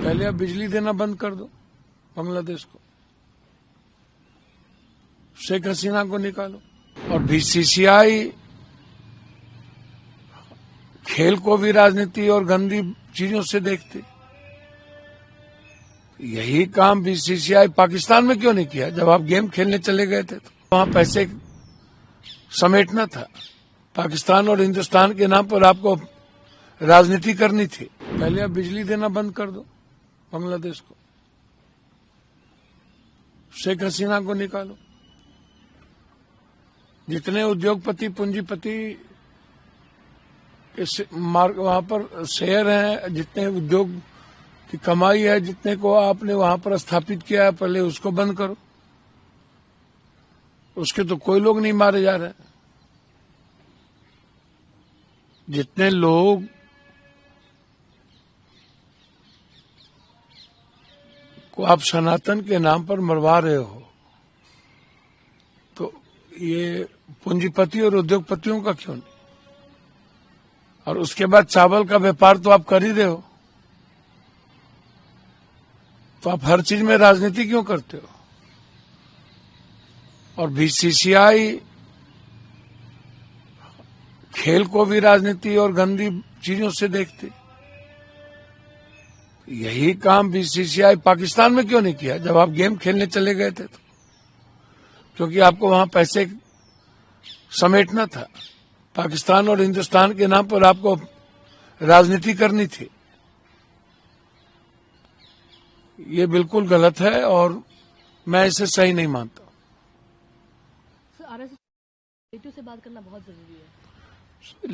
पहले आप बिजली देना बंद कर दो बांग्लादेश को, शेख हसीना को निकालो। और बीसीसीआई खेल को भी राजनीति और गंदी चीजों से देखती। यही काम बीसीसीआई पाकिस्तान में क्यों नहीं किया? जब आप गेम खेलने चले गए थे तो वहां पैसे समेटना था। पाकिस्तान और हिंदुस्तान के नाम पर आपको राजनीति करनी थी। पहले आप बिजली देना बंद कर दो बांग्लादेश को, शेख हसीना को निकालो। जितने उद्योगपति पूंजीपति वहां पर शेयर हैं, जितने उद्योग की कमाई है, जितने को आपने वहां पर स्थापित किया है, पहले उसको बंद करो। उसके तो कोई लोग नहीं मारे जा रहे। जितने लोग को आप सनातन के नाम पर मरवा रहे हो, तो ये पूंजीपति और उद्योगपतियों का क्यों नहीं? और उसके बाद चावल का व्यापार तो आप कर ही रहे हो, तो आप हर चीज में राजनीति क्यों करते हो? और बीसीसीआई खेल को भी राजनीति और गंदी चीजों से देखती। यही काम बीसीसीआई पाकिस्तान में क्यों नहीं किया? जब आप गेम खेलने चले गए थे तो, क्योंकि आपको वहां पैसे समेटना था। पाकिस्तान और हिंदुस्तान के नाम पर आपको राजनीति करनी थी। ये बिल्कुल गलत है और मैं इसे सही नहीं मानता। आरएसएस से बात करना बहुत जरूरी है।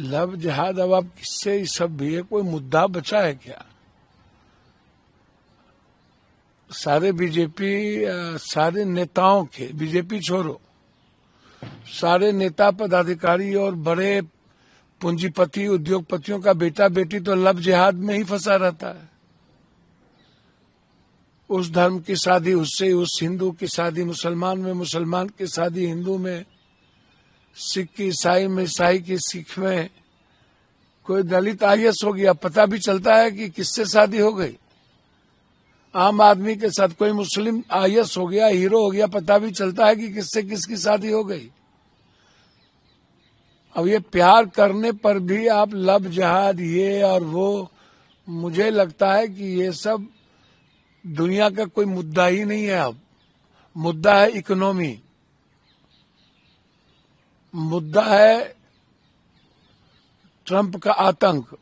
लव जिहाद, अब आप किससे ये सब भी है? कोई मुद्दा बचा है क्या? सारे बीजेपी, सारे नेताओं के, बीजेपी छोड़ो, सारे नेता पदाधिकारी और बड़े पूंजीपति उद्योगपतियों का बेटा बेटी तो लव जिहाद में ही फंसा रहता है। उस धर्म की शादी उससे, उस हिंदू की शादी मुसलमान में, मुसलमान की शादी हिंदू में, सिख की ईसाई में, ईसाई की सिख में। कोई दलित आईएएस हो गया, पता भी चलता है कि किससे शादी हो गई। आम आदमी के साथ कोई मुस्लिम आईएएस हो गया, हीरो हो गया, पता भी चलता है कि किससे किसकी शादी हो गई। अब ये प्यार करने पर भी आप लव जिहाद ये और वो, मुझे लगता है कि ये सब दुनिया का कोई मुद्दा ही नहीं है। अब मुद्दा है इकोनॉमी, मुद्दा है ट्रंप का आतंक,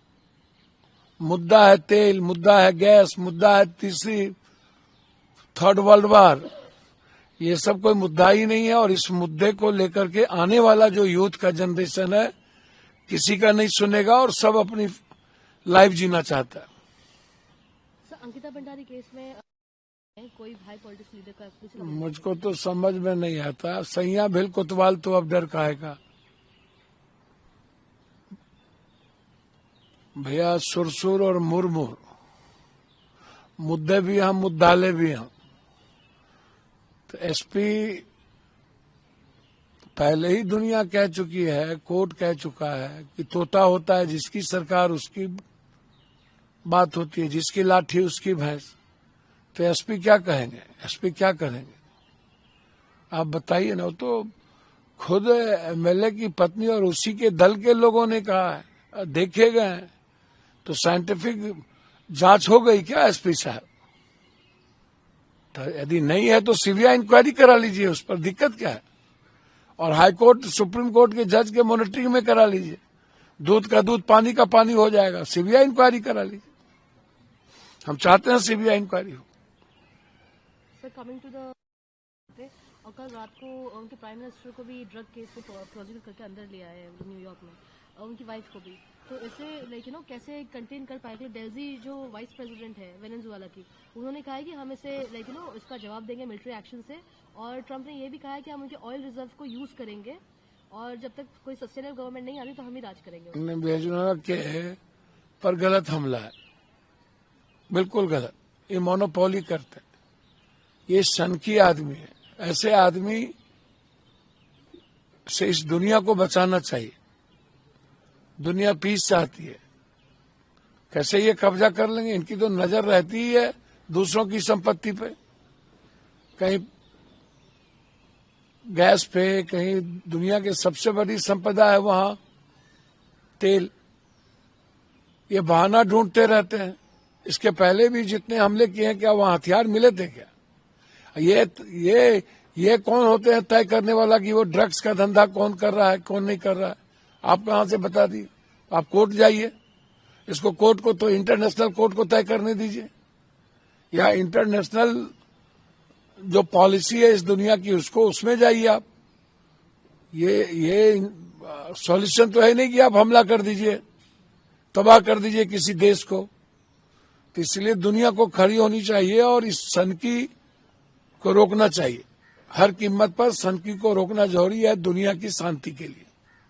मुद्दा है तेल, मुद्दा है गैस, मुद्दा है तीसरी थर्ड वर्ल्ड वार। ये सब कोई मुद्दा ही नहीं है। और इस मुद्दे को लेकर के आने वाला जो यूथ का जनरेशन है, किसी का नहीं सुनेगा और सब अपनी लाइफ जीना चाहता है। अंकिता भंडारी केस में कोई हाई पॉलिटिक्स लीडर का कुछ मुझको तो समझ में नहीं आता। सैया भिल कोतवाल तो अब डर काहेगा भैया। सुरसुर और मुरमुर मुद्दे भी हम, मुद्दाले भी हम। तो एसपी पहले ही दुनिया कह चुकी है, कोर्ट कह चुका है कि तोता होता है जिसकी सरकार उसकी बात होती है, जिसकी लाठी उसकी भैंस। तो एसपी क्या कहेंगे? एसपी क्या करेंगे? आप बताइए ना। तो खुद एमएलए की पत्नी और उसी के दल के लोगों ने कहा है, देखे गए। तो साइंटिफिक जांच हो गई क्या एसपी साहब? तो यदि नहीं है तो सीबीआई इंक्वायरी करा लीजिए, उस पर दिक्कत क्या है? और हाई कोर्ट, सुप्रीम कोर्ट के जज के मॉनिटरिंग में करा लीजिए। दूध का दूध, पानी का पानी हो जाएगा। सीबीआई इंक्वायरी करा लीजिए। हम चाहते हैं सीबीआई इंक्वायरी हो। सर, कमिंग टू द, और कल रात को उनके प्राइम मिनिस्टर को भी ड्रग केस में प्रोसिक्यूट करके अंदर लिया है न्यूयॉर्क में, उनकी वाइफ को भी। तो ऐसे कैसे कंटेन कर पाएंगे? डेल्जी जो वाइस प्रेसिडेंट है वेनेजुएला की, उन्होंने कहा है कि हम इसे इसका जवाब देंगे मिलिट्री एक्शन से। और ट्रंप ने यह भी कहा है कि हम उनके ऑयल रिजर्व को यूज करेंगे और जब तक कोई सस्टेनेबल गवर्नमेंट नहीं आती तो हम ही राज करेंगे। वेनेजुएला के पर गलत हमला है, बिल्कुल गलत। ये मोनोपोली करते हैं। ये सनकी आदमी है। ऐसे आदमी से इस दुनिया को बचाना चाहिए। दुनिया पीस चाहती है, कैसे ये कब्जा कर लेंगे? इनकी तो नजर रहती ही है दूसरों की संपत्ति पे, कहीं गैस पे, कहीं दुनिया की सबसे बड़ी संपदा है वहां तेल। ये बहाना ढूंढते रहते हैं। इसके पहले भी जितने हमले किए हैं, क्या वहां हथियार मिले थे क्या? ये कौन होते हैं तय करने वाला कि वो ड्रग्स का धंधा कौन कर रहा है, कौन नहीं कर रहा है? आप कहां से बता दिए? आप कोर्ट जाइए, इसको कोर्ट को तो इंटरनेशनल कोर्ट को तय करने दीजिए, या इंटरनेशनल जो पॉलिसी है इस दुनिया की उसको, उसमें जाइए आप। ये सॉल्यूशन तो है नहीं कि आप हमला कर दीजिए, तबाह कर दीजिए किसी देश को। तो इसलिए दुनिया को खड़ी होनी चाहिए और इस सनकी को रोकना चाहिए। हर कीमत पर सनकी को रोकना जरूरी है दुनिया की शांति के लिए।